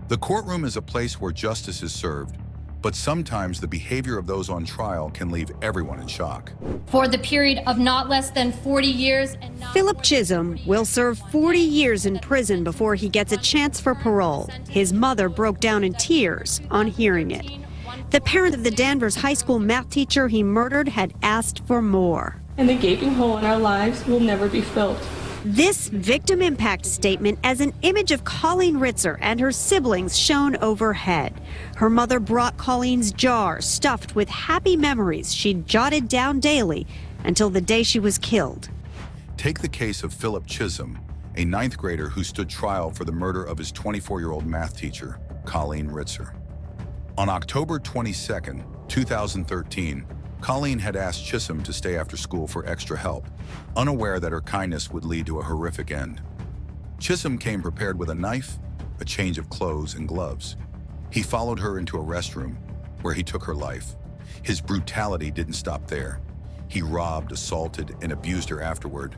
The courtroom is a place where justice is served, but sometimes the behavior of those on trial can leave everyone in shock. For the period of not less than 40 years. And Philip Chisholm will serve 40 years in prison before he gets a chance for parole. His mother broke down in tears on hearing it. The parent of the Danvers High School math teacher he murdered had asked for more. And the gaping hole in our lives will never be filled. This victim impact statement as an image of Colleen Ritzer and her siblings shown overhead. Her mother brought Colleen's jar stuffed with happy memories she'd jotted down daily until the day she was killed. Take the case of Philip Chisholm, a ninth grader who stood trial for the murder of his 24-year-old math teacher, Colleen Ritzer. On October 22, 2013, Colleen had asked Chisholm to stay after school for extra help, unaware that her kindness would lead to a horrific end. Chisholm came prepared with a knife, a change of clothes, and gloves. He followed her into a restroom, where he took her life. His brutality didn't stop there. He robbed, assaulted, and abused her afterward,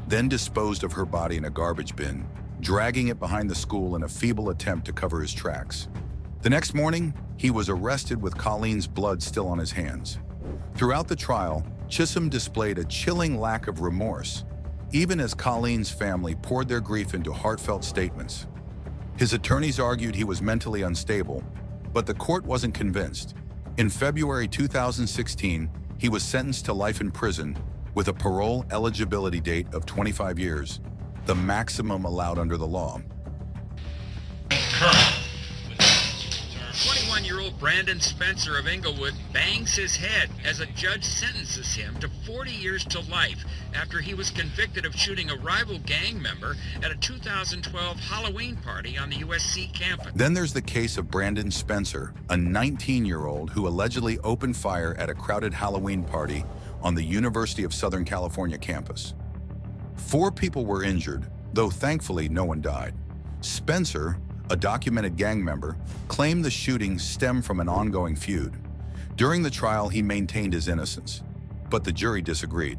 then disposed of her body in a garbage bin, dragging it behind the school in a feeble attempt to cover his tracks. The next morning, he was arrested with Colleen's blood still on his hands. Throughout the trial, Chisholm displayed a chilling lack of remorse, even as Colleen's family poured their grief into heartfelt statements. His attorneys argued he was mentally unstable, but the court wasn't convinced. In February 2016, he was sentenced to life in prison with a parole eligibility date of 25 years, the maximum allowed under the law. 21-year-old Brandon Spencer of Inglewood bangs his head as a judge sentences him to 40 years to life after he was convicted of shooting a rival gang member at a 2012 Halloween party on the USC campus. Then there's the case of Brandon Spencer, a 19-year-old who allegedly opened fire at a crowded Halloween party on the University of Southern California campus. 4 people were injured, though thankfully no one died. Spencer, a documented gang member, claimed the shooting stemmed from an ongoing feud. During the trial, he maintained his innocence, but the jury disagreed.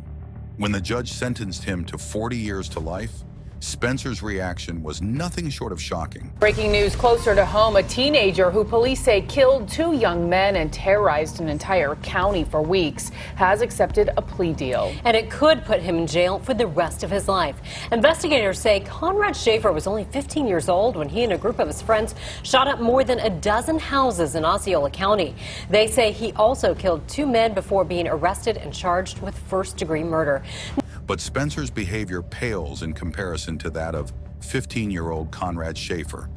When the judge sentenced him to 40 years to life, Spencer's reaction was nothing short of shocking. Breaking news closer to home, a teenager who police say killed 2 young men and terrorized an entire county for weeks has accepted a plea deal. And it could put him in jail for the rest of his life. Investigators say Conrad Schaefer was only 15 years old when he and a group of his friends shot up more than a dozen houses in Osceola County. They say he also killed 2 men before being arrested and charged with first-degree murder. But Spencer's behavior pales in comparison to that of 15-year-old Conrad Schaefer,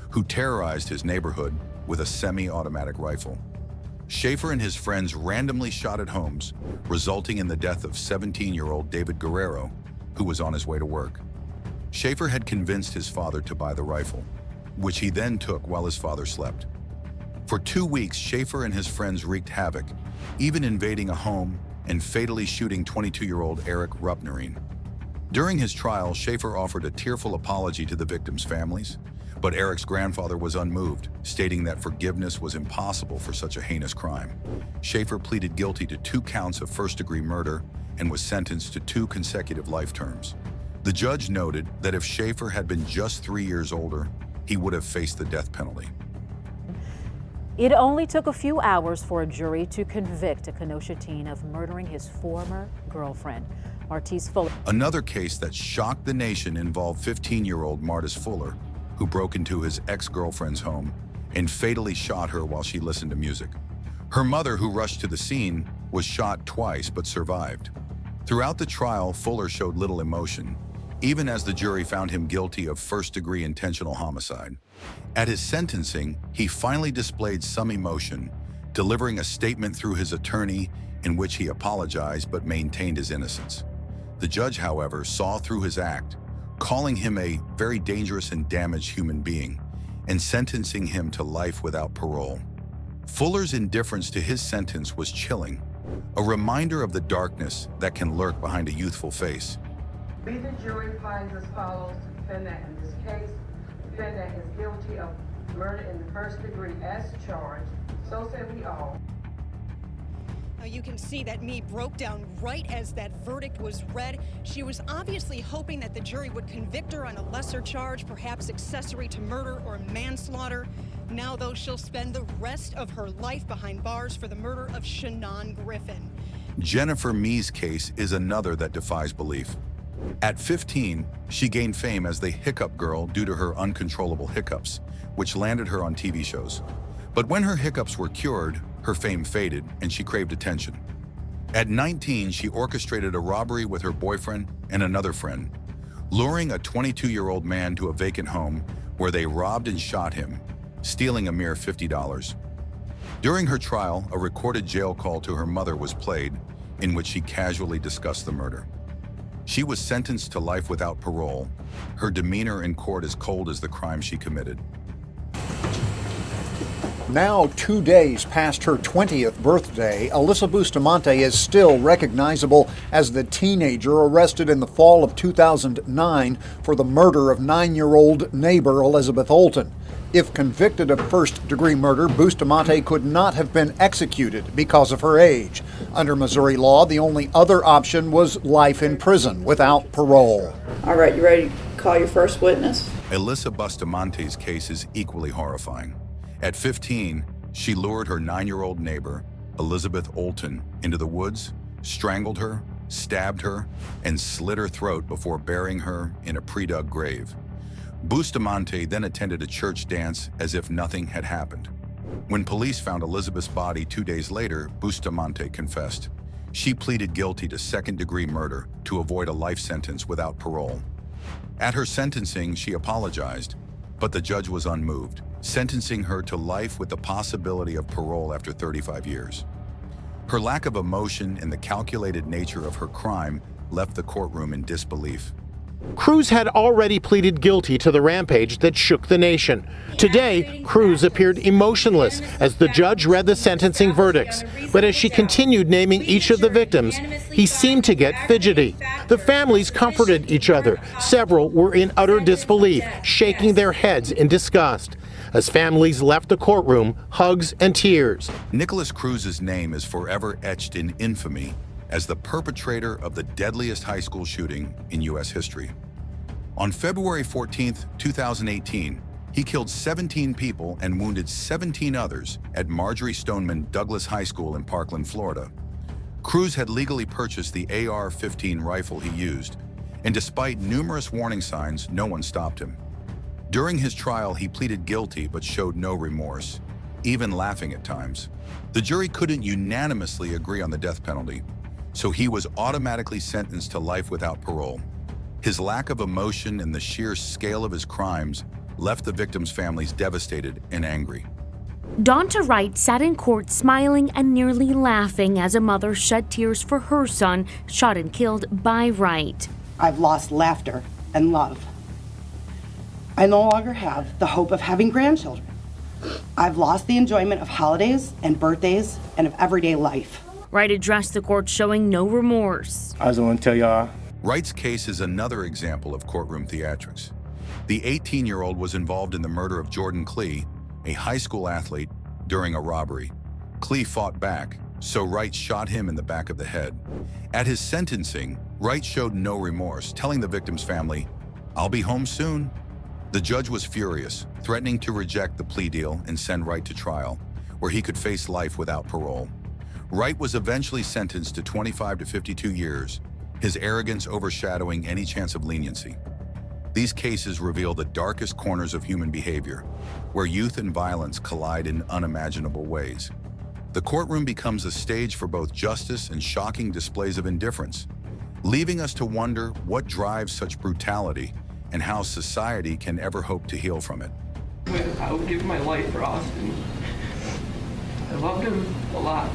who terrorized his neighborhood with a semi-automatic rifle. Schaefer and his friends randomly shot at homes, resulting in the death of 17-year-old David Guerrero, who was on his way to work. Schaefer had convinced his father to buy the rifle, which he then took while his father slept. For 2 weeks, Schaefer and his friends wreaked havoc, even invading a home and fatally shooting 22-year-old Eric Rupnerine. During his trial, Schaefer offered a tearful apology to the victims' families, but Eric's grandfather was unmoved, stating that forgiveness was impossible for such a heinous crime. Schaefer pleaded guilty to 2 counts of first-degree murder and was sentenced to 2 consecutive life terms. The judge noted that if Schaefer had been just 3 years older, he would have faced the death penalty. It only took a few hours for a jury to convict a Kenosha teen of murdering his former girlfriend. Martise Fuller. Another case that shocked the nation involved 15-year-old Martise Fuller, who broke into his ex-girlfriend's home and fatally shot her while she listened to music. Her mother, who rushed to the scene, was shot twice but survived. Throughout the trial, Fuller showed little emotion, even as the jury found him guilty of first-degree intentional homicide. At his sentencing, he finally displayed some emotion, delivering a statement through his attorney in which he apologized but maintained his innocence. The judge, however, saw through his act, calling him a very dangerous and damaged human being and sentencing him to life without parole. Fuller's indifference to his sentence was chilling, a reminder of the darkness that can lurk behind a youthful face. We, the jury, finds as follows: defendant in this case, defendant is guilty of murder in the first degree as charged. So say we all. Now you can see that me broke down right as that verdict was read. She was obviously hoping that the jury would convict her on a lesser charge, perhaps accessory to murder or manslaughter. Now, though, she'll spend the rest of her life behind bars for the murder of Shannon Griffin. Jennifer Mee's case is another that defies belief. At 15, she gained fame as the hiccup girl due to her uncontrollable hiccups, which landed her on TV shows. But when her hiccups were cured, her fame faded and she craved attention. At 19, she orchestrated a robbery with her boyfriend and another friend, luring a 22-year-old man to a vacant home where they robbed and shot him, stealing a mere $50. During her trial, a recorded jail call to her mother was played, in which she casually discussed the murder. She was sentenced to life without parole. Her demeanor in court as cold as the crime she committed. Now, 2 days past her 20th birthday, Alyssa Bustamante is still recognizable as the teenager arrested in the fall of 2009 for the murder of 9-year-old neighbor Elizabeth Olton. If convicted of first-degree murder, Bustamante could not have been executed because of her age. Under Missouri law, the only other option was life in prison without parole. All right, you ready to call your first witness? Alyssa Bustamante's case is equally horrifying. At 15, she lured her 9-year-old neighbor, Elizabeth Olton, into the woods, strangled her, stabbed her, and slit her throat before burying her in a pre-dug grave. Bustamante then attended a church dance as if nothing had happened. When police found Elizabeth's body 2 days later, Bustamante confessed. She pleaded guilty to second-degree murder to avoid a life sentence without parole. At her sentencing, she apologized, but the judge was unmoved, sentencing her to life with the possibility of parole after 35 years. Her lack of emotion and the calculated nature of her crime left the courtroom in disbelief. Cruz had already pleaded guilty to the rampage that shook the nation. Today, Cruz appeared emotionless as the judge read the sentencing verdicts. But as she continued naming each of the victims, he seemed to get fidgety. The families comforted each other. Several were in utter disbelief, shaking their heads in disgust. As families left the courtroom, hugs and tears. Nicholas Cruz's name is forever etched in infamy as the perpetrator of the deadliest high school shooting in U.S. history. On February 14, 2018, he killed 17 people and wounded 17 others at Marjorie Stoneman Douglas High School in Parkland, Florida. Cruz had legally purchased the AR-15 rifle he used, and despite numerous warning signs, no one stopped him. During his trial, he pleaded guilty but showed no remorse, even laughing at times. The jury couldn't unanimously agree on the death penalty, so he was automatically sentenced to life without parole. His lack of emotion and the sheer scale of his crimes left the victims' families devastated and angry. Donta Wright sat in court smiling and nearly laughing as a mother shed tears for her son shot and killed by Wright. I've lost laughter and love. I no longer have the hope of having grandchildren. I've lost the enjoyment of holidays and birthdays and of everyday life. Wright addressed the court showing no remorse. I just want to tell y'all. Wright's case is another example of courtroom theatrics. The 18-year-old was involved in the murder of Jordan Klee, a high school athlete, during a robbery. Klee fought back, so Wright shot him in the back of the head. At his sentencing, Wright showed no remorse, telling the victim's family, "I'll be home soon." The judge was furious, threatening to reject the plea deal and send Wright to trial, where he could face life without parole. Wright was eventually sentenced to 25 to 52 years, his arrogance overshadowing any chance of leniency. These cases reveal the darkest corners of human behavior, where youth and violence collide in unimaginable ways. The courtroom becomes a stage for both justice and shocking displays of indifference, leaving us to wonder what drives such brutality and how society can ever hope to heal from it. I would give my life for Austin. I loved him a lot.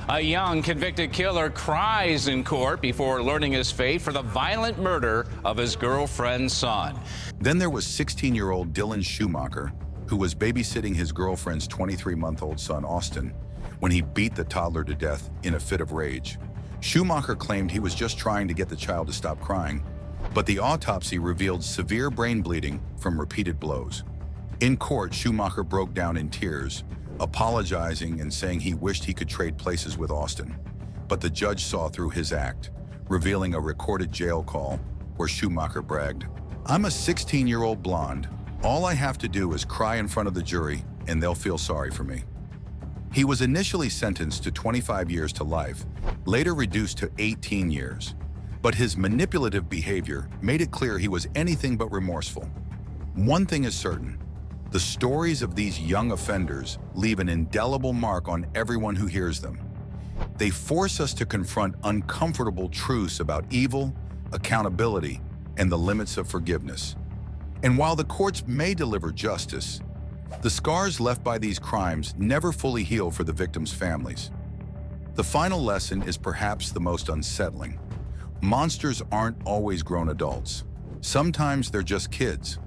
A young convicted killer cries in court before learning his fate for the violent murder of his girlfriend's son. Then there was 16-year-old Dylan Schumacher, who was babysitting his girlfriend's 23-month-old son, Austin, when he beat the toddler to death in a fit of rage. Schumacher claimed he was just trying to get the child to stop crying, but the autopsy revealed severe brain bleeding from repeated blows. In court, Schumacher broke down in tears, apologizing and saying he wished he could trade places with Austin. But the judge saw through his act, revealing a recorded jail call where Schumacher bragged, "I'm a 16-year-old blonde. All I have to do is cry in front of the jury and they'll feel sorry for me. He was initially sentenced to 25 years to life, later reduced to 18 years. But his manipulative behavior made it clear he was anything but remorseful. One thing is certain, the stories of these young offenders leave an indelible mark on everyone who hears them. They force us to confront uncomfortable truths about evil, accountability, and the limits of forgiveness. And while the courts may deliver justice, the scars left by these crimes never fully heal for the victims' families. The final lesson is perhaps the most unsettling. Monsters aren't always grown adults. Sometimes they're just kids,